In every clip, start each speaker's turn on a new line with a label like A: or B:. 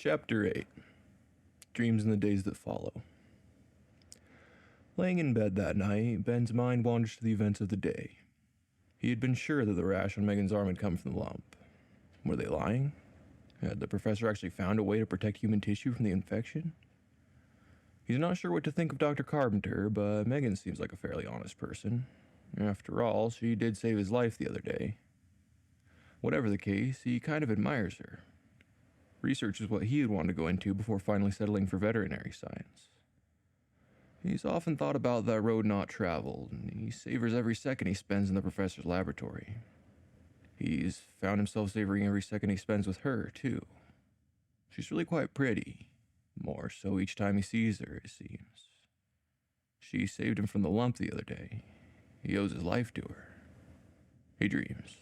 A: Chapter 8 Dreams in the Days That Follow. Laying in bed that night, Ben's mind wanders to the events of the day. He had been sure that the rash on Megan's arm had come from the lump. Were they lying? Had the professor actually found a way to protect human tissue from the infection? He's not sure what to think of Dr. Carpenter, but Megan seems like a fairly honest person. After all, she did save his life the other day. Whatever the case, he kind of admires her. Research is what he had wanted to go into before finally settling for veterinary science. He's often thought about that road not traveled, and he savors every second he spends in the professor's laboratory. He's found himself savoring every second he spends with her, too. She's really quite pretty, more so each time he sees her, it seems. She saved him from the lump the other day. He owes his life to her. He dreams.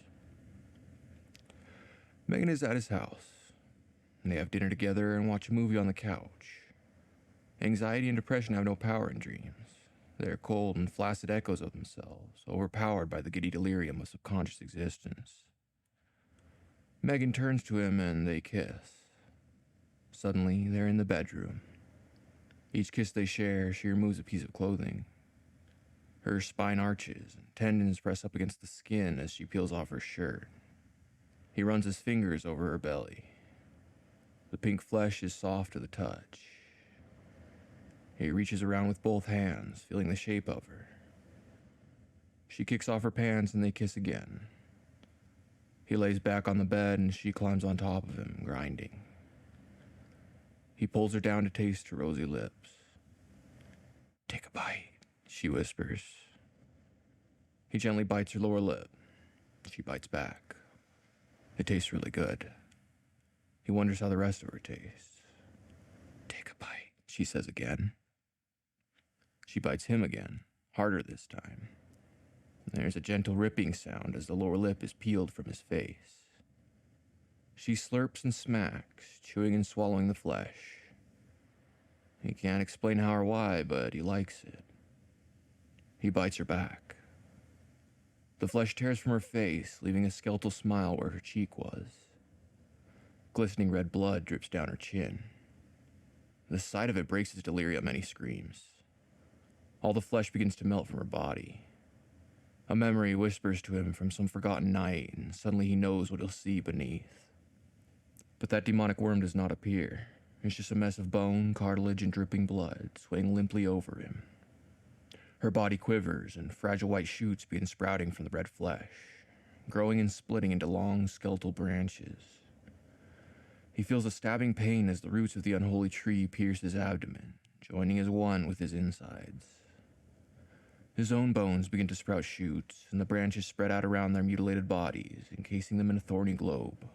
A: Megan is at his house, and they have dinner together and watch a movie on the couch. Anxiety and depression have no power in dreams. They're cold and flaccid echoes of themselves, overpowered by the giddy delirium of subconscious existence. Megan turns to him and they kiss. Suddenly, they're in the bedroom. Each kiss they share, she removes a piece of clothing. Her spine arches and tendons press up against the skin as she peels off her shirt. He runs his fingers over her belly. The pink flesh is soft to the touch. He reaches around with both hands, feeling the shape of her. She kicks off her pants and they kiss again. He lays back on the bed and she climbs on top of him, grinding. He pulls her down to taste her rosy lips. "Take a bite," she whispers. He gently bites her lower lip. She bites back. It tastes really good. He wonders how the rest of her tastes. "Take a bite," she says again. She bites him again, harder this time. There's a gentle ripping sound as the lower lip is peeled from his face. She slurps and smacks, chewing and swallowing the flesh. He can't explain how or why, but he likes it. He bites her back. The flesh tears from her face, leaving a skeletal smile where her cheek was. Glistening red blood drips down her chin. The sight of it breaks his delirium and he screams. All the flesh begins to melt from her body. A memory whispers to him from some forgotten night, and suddenly he knows what he'll see beneath. But that demonic worm does not appear. It's just a mess of bone, cartilage, and dripping blood swaying limply over him. Her body quivers, and fragile white shoots begin sprouting from the red flesh, growing and splitting into long skeletal branches. He feels a stabbing pain as the roots of the unholy tree pierce his abdomen, joining as one with his insides. His own bones begin to sprout shoots, and the branches spread out around their mutilated bodies, encasing them in a thorny globe.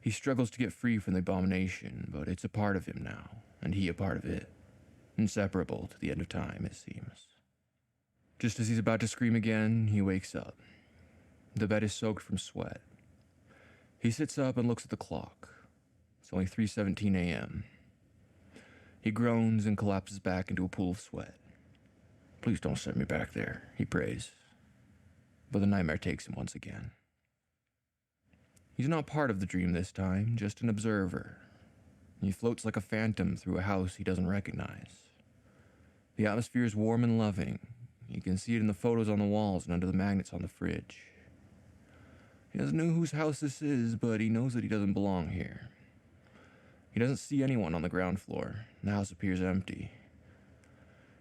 A: He struggles to get free from the abomination, but it's a part of him now, and he a part of it. Inseparable to the end of time, it seems. Just as he's about to scream again, he wakes up. The bed is soaked from sweat. He sits up and looks at the clock. It's only 3:17 a.m. He groans and collapses back into a pool of sweat. "Please don't send me back there," he prays. But the nightmare takes him once again. He's not part of the dream this time, just an observer. He floats like a phantom through a house he doesn't recognize. The atmosphere is warm and loving. You can see it in the photos on the walls and under the magnets on the fridge. He doesn't know whose house this is, but he knows that he doesn't belong here. He doesn't see anyone on the ground floor. The house appears empty.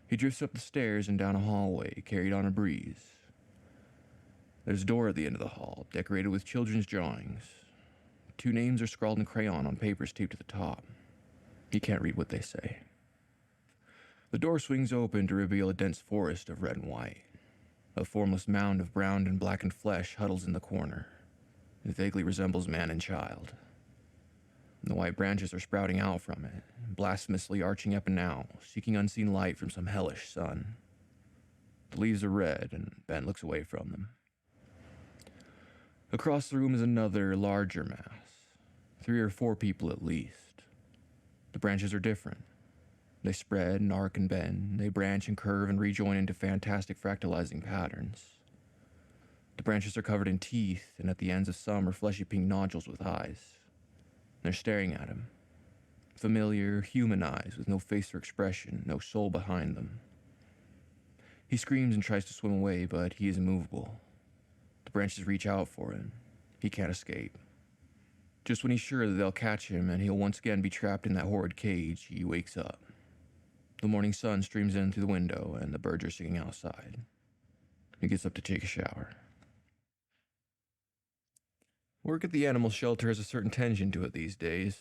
A: He drifts up the stairs and down a hallway, carried on a breeze. There's a door at the end of the hall, decorated with children's drawings. 2 names are scrawled in crayon on papers taped to the top. He can't read what they say. The door swings open to reveal a dense forest of red and white. A formless mound of brown and blackened flesh huddles in the corner. It vaguely resembles man and child. The white branches are sprouting out from it, blasphemously arching up and out, seeking unseen light from some hellish sun. The leaves are red, and Ben looks away from them. Across the room is another, larger mass. 3 or 4 people at least. The branches are different. They spread and arc and bend. They branch and curve and rejoin into fantastic fractalizing patterns. The branches are covered in teeth, and at the ends of some are fleshy pink nodules with eyes. They're staring at him, Familiar, human eyes with no face or expression, no soul behind them. He screams and tries to swim away, but he is immovable. The branches reach out for him. He can't escape. Just when he's sure that they'll catch him and he'll once again be trapped in that horrid cage, he wakes up. The morning sun streams in through the window and the birds are singing outside. He gets up to take a shower. Work at the animal shelter has a certain tension to it these days.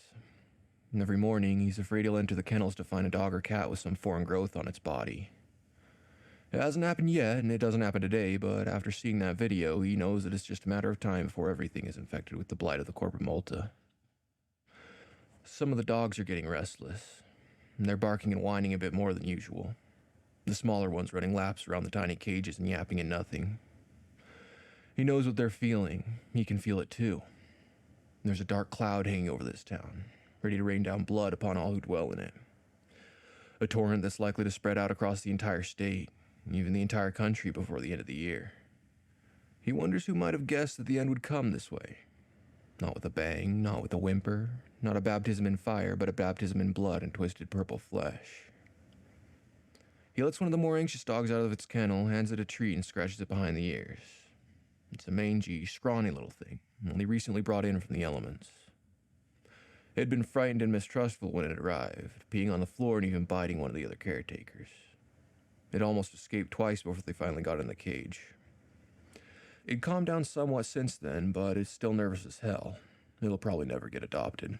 A: And every morning, he's afraid he'll enter the kennels to find a dog or cat with some foreign growth on its body. It hasn't happened yet, and it doesn't happen today, but after seeing that video, he knows that it's just a matter of time before everything is infected with the blight of the corporate multa. Some of the dogs are getting restless, and they're barking and whining a bit more than usual. The smaller ones running laps around the tiny cages and yapping at nothing. He knows what they're feeling. He can feel it too. There's a dark cloud hanging over this town, ready to rain down blood upon all who dwell in it. A torrent that's likely to spread out across the entire state, even the entire country before the end of the year. He wonders who might have guessed that the end would come this way. Not with a bang, not with a whimper, not a baptism in fire, but a baptism in blood and twisted purple flesh. He lets one of the more anxious dogs out of its kennel, hands it a treat, and scratches it behind the ears. It's a mangy, scrawny little thing, only recently brought in from the elements. It had been frightened and mistrustful when it arrived, peeing on the floor and even biting one of the other caretakers. It almost escaped twice before they finally got in the cage. It calmed down somewhat since then, but it's still nervous as hell. It'll probably never get adopted.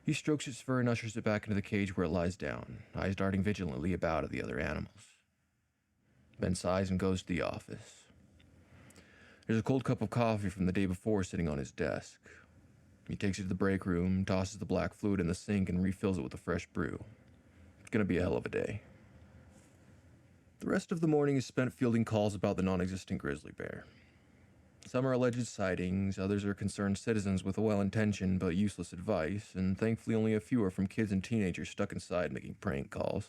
A: He strokes its fur and ushers it back into the cage where it lies down, eyes darting vigilantly about at the other animals. Ben sighs and goes to the office. There's a cold cup of coffee from the day before sitting on his desk. He takes it to the break room, tosses the black fluid in the sink, and refills it with a fresh brew. It's gonna be a hell of a day. The rest of the morning is spent fielding calls about the non-existent grizzly bear. Some are alleged sightings, others are concerned citizens with well-intentioned but useless advice, and thankfully only a few are from kids and teenagers stuck inside making prank calls.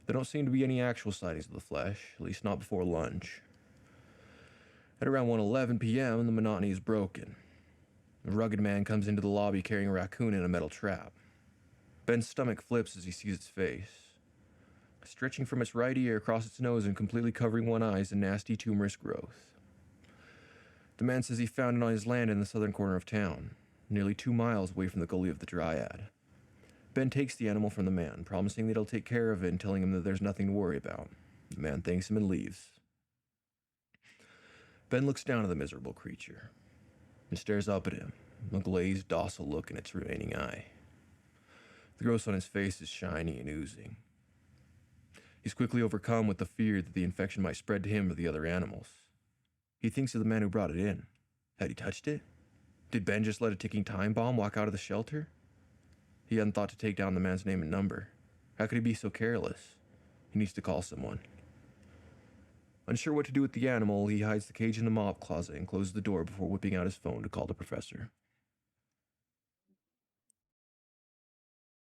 A: There don't seem to be any actual sightings of the flesh, at least not before lunch. At around 1:11 p.m., the monotony is broken. A rugged man comes into the lobby carrying a raccoon in a metal trap. Ben's stomach flips as he sees its face. Stretching from its right ear across its nose and completely covering one eye is a nasty tumorous growth. The man says he found it on his land in the southern corner of town, nearly 2 miles away from the Gully of the Dryad. Ben takes the animal from the man, promising that he'll take care of it and telling him that there's nothing to worry about. The man thanks him and leaves. Ben looks down at the miserable creature and stares up at him, a glazed, docile look in its remaining eye. The growth on his face is shiny and oozing. He's quickly overcome with the fear that the infection might spread to him or the other animals. He thinks of the man who brought it in. Had he touched it? Did Ben just let a ticking time bomb walk out of the shelter? He hadn't thought to take down the man's name and number. How could he be so careless? He needs to call someone. Unsure what to do with the animal, he hides the cage in the mop closet and closes the door before whipping out his phone to call the professor.